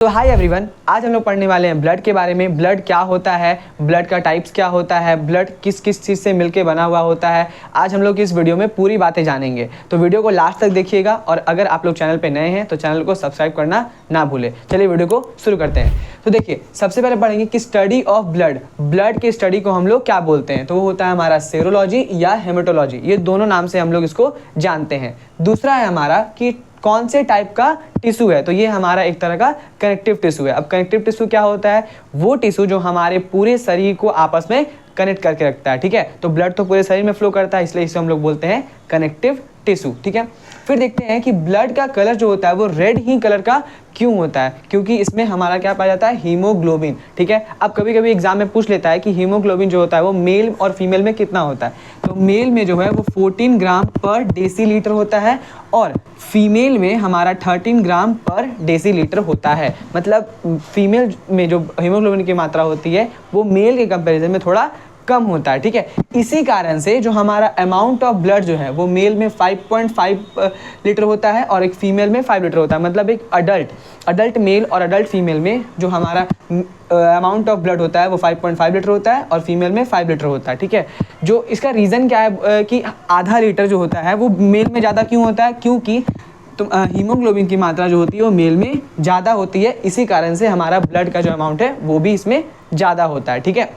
तो hi everyone, आज हम लोग पढ़ने वाले हैं ब्लड के बारे में। ब्लड क्या होता है, ब्लड का टाइप्स क्या होता है, ब्लड किस किस चीज़ से मिलके बना हुआ होता है। आज हम लोग इस वीडियो में पूरी बातें जानेंगे, तो वीडियो को लास्ट तक देखिएगा। और अगर आप लोग चैनल पे नए हैं तो चैनल को सब्सक्राइब करना ना भूलें। चलिए वीडियो को शुरू करते हैं। तो देखिए, सबसे पहले पढ़ेंगे कि स्टडी ऑफ ब्लड, ब्लड के स्टडी को हम लोग क्या बोलते हैं। तो वो होता है हमारा सेरोलॉजी या हेमेटोलॉजी, ये दोनों नाम से हम लोग इसको जानते हैं। दूसरा है हमारा कि कौन से टाइप का टिश्यू है, तो ये हमारा एक तरह का कनेक्टिव टिश्यू है। अब कनेक्टिव टिश्यू क्या होता है, वो टिश्यू जो हमारे पूरे शरीर को आपस में कनेक्ट करके रखता है। ठीक है, तो ब्लड तो पूरे शरीर में फ्लो करता है, इसलिए इसे हम लोग बोलते हैं कनेक्टिव टिश्यू। ठीक है, फिर देखते हैं कि ब्लड का कलर जो होता है वो रेड ही कलर का क्यों होता है, क्योंकि इसमें हमारा क्या पाया जाता है, हीमोग्लोबिन। ठीक है, अब कभी कभी एग्जाम में पूछ लेता है कि हीमोग्लोबिन जो होता है वो मेल और फीमेल में कितना होता है। तो मेल में जो है वो 14 ग्राम पर डेसीलीटर होता है और फीमेल में हमारा 13 ग्राम पर डेसीलीटर होता है। मतलब फीमेल में जो हीमोग्लोबिन की मात्रा होती है वो मेल के कंपैरिजन में थोड़ा कम होता है। ठीक है, इसी कारण से जो हमारा अमाउंट ऑफ ब्लड जो है वो मेल में 5.5 लीटर होता है और एक फीमेल में 5 लीटर होता है। मतलब एक अडल्ट मेल और अडल्ट फीमेल में जो हमारा अमाउंट ऑफ ब्लड होता है वो 5.5 लीटर होता है और फीमेल में 5 लीटर होता है। ठीक है, जो इसका रीज़न क्या है कि आधा लीटर जो होता है वो मेल में ज़्यादा क्यों होता है, क्योंकि हीमोग्लोबिन की मात्रा जो होती है वो मेल में ज़्यादा होती है। इसी कारण से हमारा ब्लड का जो अमाउंट है वो भी इसमें ज़्यादा होता है। ठीक है,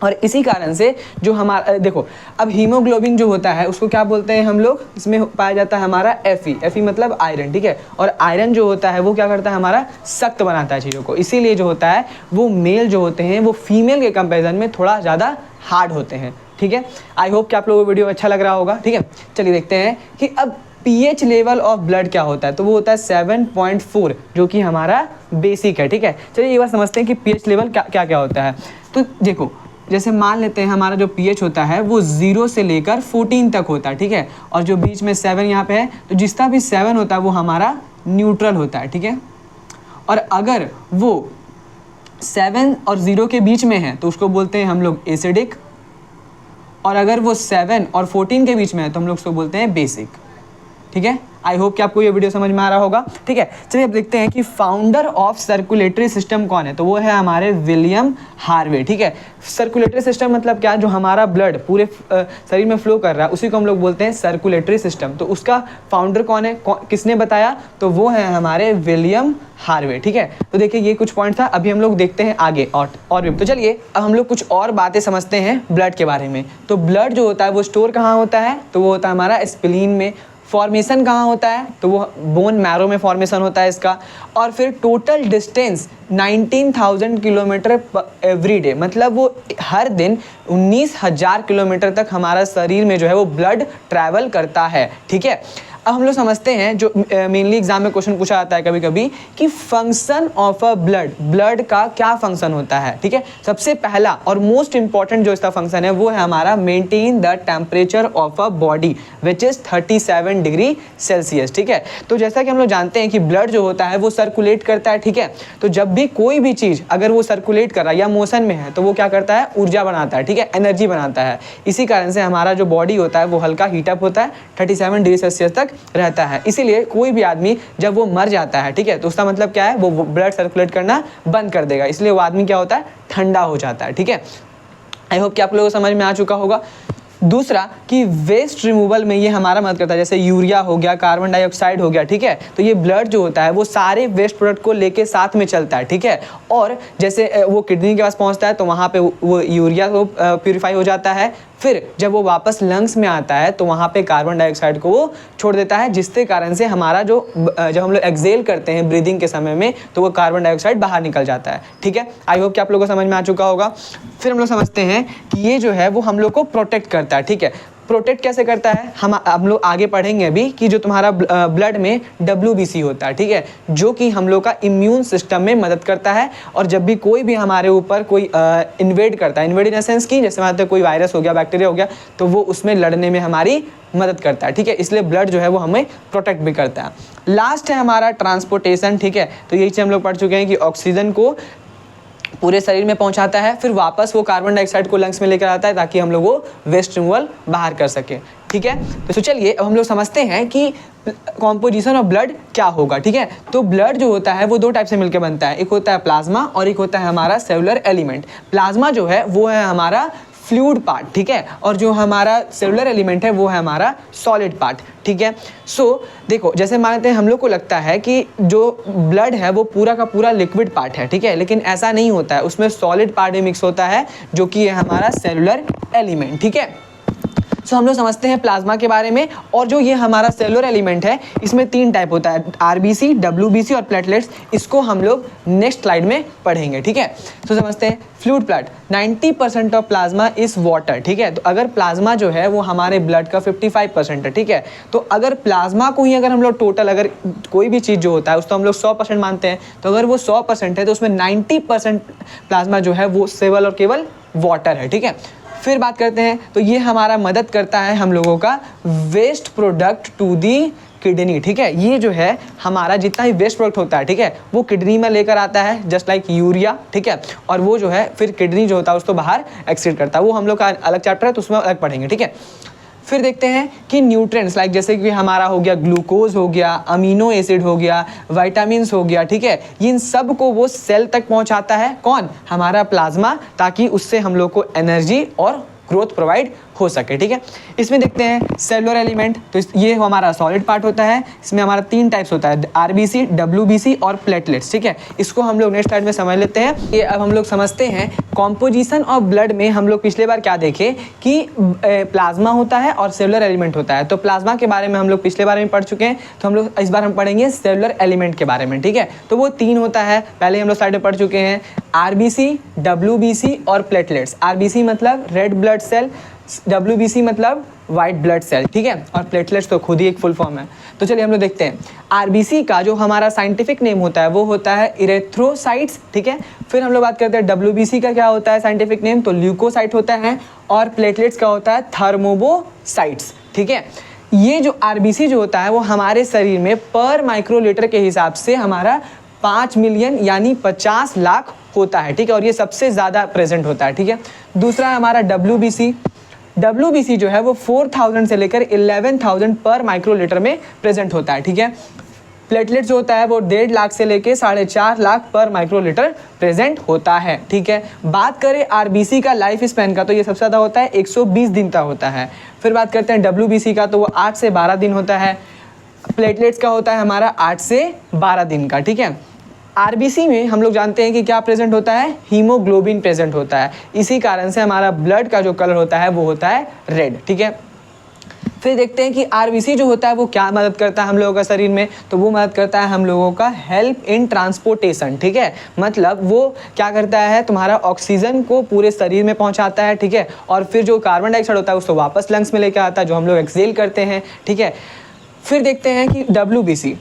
और इसी कारण से जो हमारा देखो, अब हीमोग्लोबिन जो होता है उसको क्या बोलते हैं हम लोग, इसमें पाया जाता है हमारा Fe मतलब आयरन। ठीक है, और आयरन जो होता है वो क्या करता है, हमारा सख्त बनाता है चीज़ों को। इसीलिए जो होता है वो मेल जो होते हैं वो फीमेल के कंपैरिजन में थोड़ा ज़्यादा हार्ड होते हैं। ठीक है, आई होप कि आप लोगों को वीडियो अच्छा लग रहा होगा। ठीक है, चलिए देखते हैं कि अब pH लेवल ऑफ ब्लड क्या होता है। तो वो होता है 7.4, जो कि हमारा बेसिक है। ठीक है, चलिए ये बात समझते हैं कि pH लेवल क्या क्या होता है। तो देखो, जैसे मान लेते हैं हमारा जो pH होता है वो 0 से लेकर 14 तक होता है। ठीक है, और जो बीच में 7 यहाँ पे है, तो जितना भी 7 होता है वो हमारा न्यूट्रल होता है। ठीक है, और अगर वो 7 और 0 के बीच में है तो उसको बोलते हैं हम लोग एसिडिक, और अगर वो 7 और 14 के बीच में है तो हम लोग उसको बोलते हैं बेसिक। ठीक है, आई होप कि आपको ये वीडियो समझ में आ रहा होगा। ठीक है, चलिए अब देखते हैं कि फाउंडर ऑफ सर्कुलेटरी सिस्टम कौन है। तो वो है हमारे विलियम हार्वे। ठीक है, सर्कुलेटरी सिस्टम मतलब क्या, जो हमारा ब्लड पूरे शरीर में फ्लो कर रहा है उसी को हम लोग बोलते हैं सर्कुलेटरी सिस्टम। तो उसका फाउंडर कौन है, किसने बताया, तो वो है हमारे विलियम हार्वे। ठीक है, तो देखिए ये कुछ पॉइंट था, अभी हम लोग देखते हैं आगे और भी। तो चलिए अब हम लोग कुछ और बातें समझते हैं ब्लड के बारे में। तो ब्लड जो होता है वो स्टोर कहाँ होता है, तो वो होता है हमारा स्प्लीन में। फॉर्मेशन कहाँ होता है, तो वो बोन मैरो में फॉर्मेशन होता है इसका। और फिर total distance 19,000 kilometre every day, मतलब वो हर दिन 19,000 किलोमीटर तक हमारा शरीर में जो है वो ब्लड ट्रैवल करता है। ठीक है, अब हम लोग समझते हैं, जो मेनली एग्जाम में क्वेश्चन पूछा जाता है कभी कभी कि फंक्शन ऑफ अ ब्लड का क्या फंक्शन होता है। ठीक है, सबसे पहला और मोस्ट इंपॉर्टेंट जो इसका फंक्शन है वो है हमारा maintain the temperature of a body which is 37 degree Celsius. ठीक है, तो जैसा कि हम लोग जानते हैं कि ब्लड जो होता है वो सर्कुलेट करता है। ठीक है, तो जब भी कोई भी चीज़ अगर वो सर्कुलेट कर रहा है या मोशन में है तो वो क्या करता है, ऊर्जा बनाता है। ठीक है, एनर्जी बनाता है। इसी कारण से हमारा जो बॉडी होता है वो हल्का हीटअप होता है, 37 डिग्री सेल्सियस तक रहता है। इसीलिए कोई भी आदमी जब वो मर जाता है, ठीक है, तो उसका मतलब क्या है, वो ब्लड सर्कुलेट करना बंद कर देगा, इसलिए वो आदमी क्या होता है, ठंडा हो जाता है। ठीक है, आई होप कि आप लोगों को समझ में आ चुका होगा। दूसरा कि वेस्ट रिमूवल में ये हमारा मदद करता है, जैसे यूरिया हो गया, कार्बन डाइऑक्साइड हो गया। ठीक है, तो ये ब्लड जो होता है वो सारे वेस्ट प्रोडक्ट को लेके साथ में चलता है। ठीक है, और जैसे वो किडनी के पास पहुंचता है तो वहाँ पे वो यूरिया को प्यूरिफाई हो जाता है। फिर जब वो वापस लंग्स में आता है तो वहाँ पे कार्बन डाइऑक्साइड को वो छोड़ देता है, जिसके कारण से हमारा जो जब हम लोग एक्सेल करते हैं ब्रीदिंग के समय में तो वो कार्बन डाइऑक्साइड बाहर निकल जाता है। ठीक है, आई होप कि आप लोगों को समझ में आ चुका होगा। फिर हम लोग समझते हैं कि ये जो है वो हम लोग को प्रोटेक्ट करता है। ठीक है, प्रोटेक्ट कैसे करता है, हम लोग आगे पढ़ेंगे अभी कि जो तुम्हारा ब्लड में WBC होता है। ठीक है, जो कि हम लोग का इम्यून सिस्टम में मदद करता है। और जब भी कोई भी हमारे ऊपर कोई इन्वेड करता है, इन्वेड इन द सेंस की जैसे मान लो कोई वायरस हो गया, बैक्टीरिया हो गया, तो वो उसमें लड़ने में हमारी मदद करता है। ठीक है, इसलिए ब्लड जो है वो हमें प्रोटेक्ट भी करता है। लास्ट है हमारा ट्रांसपोर्टेशन। ठीक है, तो यही चीज़ हम लोग पढ़ चुके हैं कि ऑक्सीजन को पूरे शरीर में पहुंचाता है, फिर वापस वो कार्बन डाइऑक्साइड को लंग्स में लेकर आता है ताकि हम लोग वो वेस्ट रिमूवल बाहर कर सके। ठीक है, तो चलिए अब हम लोग समझते हैं कि कॉम्पोजिशन ऑफ ब्लड क्या होगा, ठीक है। तो ब्लड जो होता है वो दो टाइप से मिलकर बनता है, एक होता है प्लाज्मा और एक होता है हमारा सेलुलर एलिमेंट। प्लाज्मा जो है वो है हमारा फ्लूइड पार्ट, ठीक है, और जो हमारा सेलुलर एलिमेंट है वो है हमारा सॉलिड पार्ट, ठीक है। सो देखो, जैसे मानते हैं हम लोग को लगता है कि जो ब्लड है वो पूरा का पूरा लिक्विड पार्ट है, ठीक है, लेकिन ऐसा नहीं होता है, उसमें सॉलिड पार्ट भी मिक्स होता है जो कि है हमारा सेलुलर एलिमेंट, ठीक है। सो हम लोग समझते हैं प्लाज्मा के बारे में। और जो ये हमारा सेलुलर एलिमेंट है इसमें 3 टाइप होता है, आरबीसी, डब्ल्यूबीसी और प्लेटलेट्स। इसको हम लोग नेक्स्ट स्लाइड में पढ़ेंगे, ठीक है। तो समझते हैं fluid blood. 90% of plasma is water, ठीक है। तो अगर प्लाज्मा जो है वो हमारे ब्लड का 55% है, ठीक है। तो अगर प्लाज्मा को ही अगर हम लोग टोटल, अगर कोई भी चीज़ जो होता है उसको हम लोग 100% मानते हैं, तो अगर वो 100% है तो उसमें 90% प्लाज्मा जो है वो केवल और केवल वाटर है, ठीक है। फिर बात करते हैं, तो ये हमारा मदद करता है हम लोगों का waste product to the kidney, ठीक है। ये जो है हमारा जितना ही वेस्ट प्रोडक्ट होता है, ठीक है, वो किडनी में लेकर आता है, जस्ट लाइक यूरिया, ठीक है। और वो जो है फिर किडनी जो होता है उसको बाहर एक्सक्रीट करता है। वो हम लोग का अलग चैप्टर है तो उसमें अलग पढ़ेंगे, ठीक है। फिर देखते हैं कि न्यूट्रिएंट्स लाइक जैसे कि हमारा हो गया ग्लूकोज हो गया, अमीनो एसिड हो गया, विटामिन्स हो गया, ठीक है। इन सब को वो सेल तक पहुंचाता है, कौन? हमारा प्लाज्मा, ताकि उससे हम लोग को एनर्जी और ग्रोथ प्रोवाइड हो सके, ठीक है। इसमें देखते हैं सेलुलर एलिमेंट, तो ये हमारा सॉलिड पार्ट होता है। इसमें हमारा 3 टाइप्स होता है, आरबीसी, डब्ल्यूबीसी और प्लेटलेट्स, ठीक है। इसको हम लोग नेक्स्ट स्लाइड में समझ लेते हैं। ये अब हम लोग समझते हैं कॉम्पोजिशन ऑफ ब्लड में। हम लोग पिछले बार क्या देखे कि प्लाज्मा होता है और सेलुलर एलिमेंट होता है। तो प्लाज्मा के बारे में हम लोग पिछले बार में पढ़ चुके हैं, तो हम लोग इस बार हम पढ़ेंगे सेलुलर एलिमेंट के बारे में, ठीक है। तो वो 3 होता है, पहले हम लोग स्लाइड में पढ़ चुके हैं, आरबीसी, डब्ल्यूबीसी और प्लेटलेट्स। आरबीसी मतलब रेड ब्लड सेल, डब्ल्यूबीसी मतलब वाइट ब्लड सेल, ठीक है, और प्लेटलेट्स तो खुद ही एक फुल फॉर्म है। तो चलिए हम लोग देखते हैं। आरबीसी का जो हमारा साइंटिफिक नेम होता है वो होता है इरेथ्रोसाइट्स, ठीक है। फिर हम लोग बात करते हैं डब्ल्यूबीसी का क्या होता है साइंटिफिक नेम, तो ल्यूकोसाइट होता है। और प्लेटलेट्स का होता है थर्मोबोसाइट्स, ठीक है। ये जो आरबीसी जो होता है वो हमारे शरीर में पर माइक्रोलीटर के हिसाब से हमारा 5 मिलियन यानी 50 लाख होता है, ठीक है, और ये सबसे ज़्यादा प्रेजेंट होता है, ठीक है। दूसरा है हमारा डब्ल्यूबीसी। डब्ल्यूबीसी जो है वो 4000 से लेकर 11000 पर माइक्रोलीटर में प्रेजेंट होता है, ठीक है। प्लेटलेट जो होता है वो 1.5 लाख से लेकर 4.5 लाख पर माइक्रोलीटर प्रेजेंट होता है, ठीक है। बात करें आरबीसी का लाइफ स्पैन का, तो ये सबसे ज़्यादा होता है 120 दिन तक होता है। फिर बात करते हैं डब्ल्यूबीसी का, तो वो 8 से 12 दिन होता है। प्लेटलेट्स का होता है हमारा 8 से 12 दिन का, ठीक है। आरबीसी में हम लोग जानते हैं कि क्या प्रेजेंट होता है, हीमोग्लोबिन प्रेजेंट होता है। इसी कारण से हमारा ब्लड का जो कलर होता है वो होता है रेड, ठीक है। फिर देखते हैं कि आरबीसी जो होता है वो क्या मदद करता है हम लोगों का शरीर में, तो वो मदद करता है हम लोगों का हेल्प इन ट्रांसपोर्टेशन, ठीक है। मतलब वो क्या करता है, तुम्हारा ऑक्सीजन को पूरे शरीर में पहुंचाता है, ठीक है, और फिर जो कार्बन डाइऑक्साइड होता है उसको वापस लंग्स में लेकर आता है, जो हम लोग एक्सहेल करते हैं, ठीक है। फिर देखते हैं कि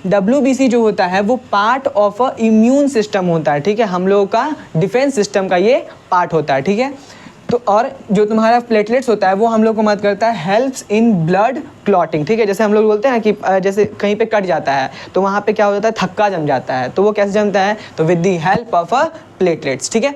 डब्ल्यूबीसी जो होता है वो part of a immune system होता है, ठीक है। हम लोगों का डिफेंस सिस्टम का ये पार्ट होता है, ठीक है। तो और जो तुम्हारा प्लेटलेट्स होता है वो हम लोग को मदद करता है हेल्प्स इन ब्लड क्लॉटिंग, ठीक है। जैसे हम लोग बोलते हैं कि जैसे कहीं पे कट जाता है तो वहाँ पे क्या हो जाता है, थक्का जम जाता है, तो वो कैसे जमता है, तो with the help of a platelets, ठीक है।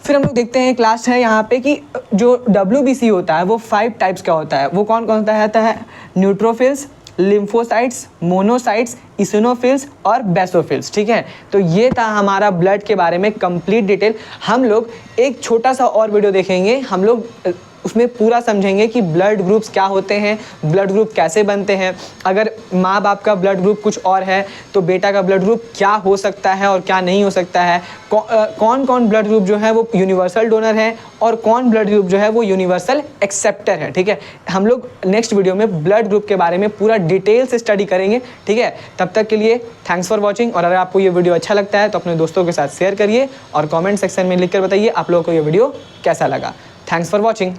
फिर हम लोग देखते हैं क्लास है यहाँ पे कि जो डब्ल्यूबीसी होता है वो 5 टाइप्स का होता है। वो कौन कौन सा है, न्यूट्रोफिल्स, लिम्फोसाइट्स, मोनोसाइट्स, इसिनोफिल्स और बेसोफिल्स, ठीक है। तो ये था हमारा ब्लड के बारे में कंप्लीट डिटेल। हम लोग एक छोटा सा और वीडियो देखेंगे, हम लोग उसमें पूरा समझेंगे कि ब्लड ग्रुप्स क्या होते हैं, ब्लड ग्रुप कैसे बनते हैं, अगर माँ बाप का ब्लड ग्रुप कुछ और है तो बेटा का ब्लड ग्रुप क्या हो सकता है और क्या नहीं हो सकता है, कौन कौन ब्लड ग्रुप जो है वो यूनिवर्सल डोनर है और कौन ब्लड ग्रुप जो है वो यूनिवर्सल एक्सेप्टर है, ठीक है। हम लोग नेक्स्ट वीडियो में ब्लड ग्रुप के बारे में पूरा डिटेल से स्टडी करेंगे, ठीक है। तब तक के लिए थैंक्स फॉर वॉचिंग, और अगर आपको ये वीडियो अच्छा लगता है तो अपने दोस्तों के साथ शेयर करिए और कॉमेंट सेक्शन में लिखकर बताइए आप लोगों को ये वीडियो कैसा लगा। Thanks for watching.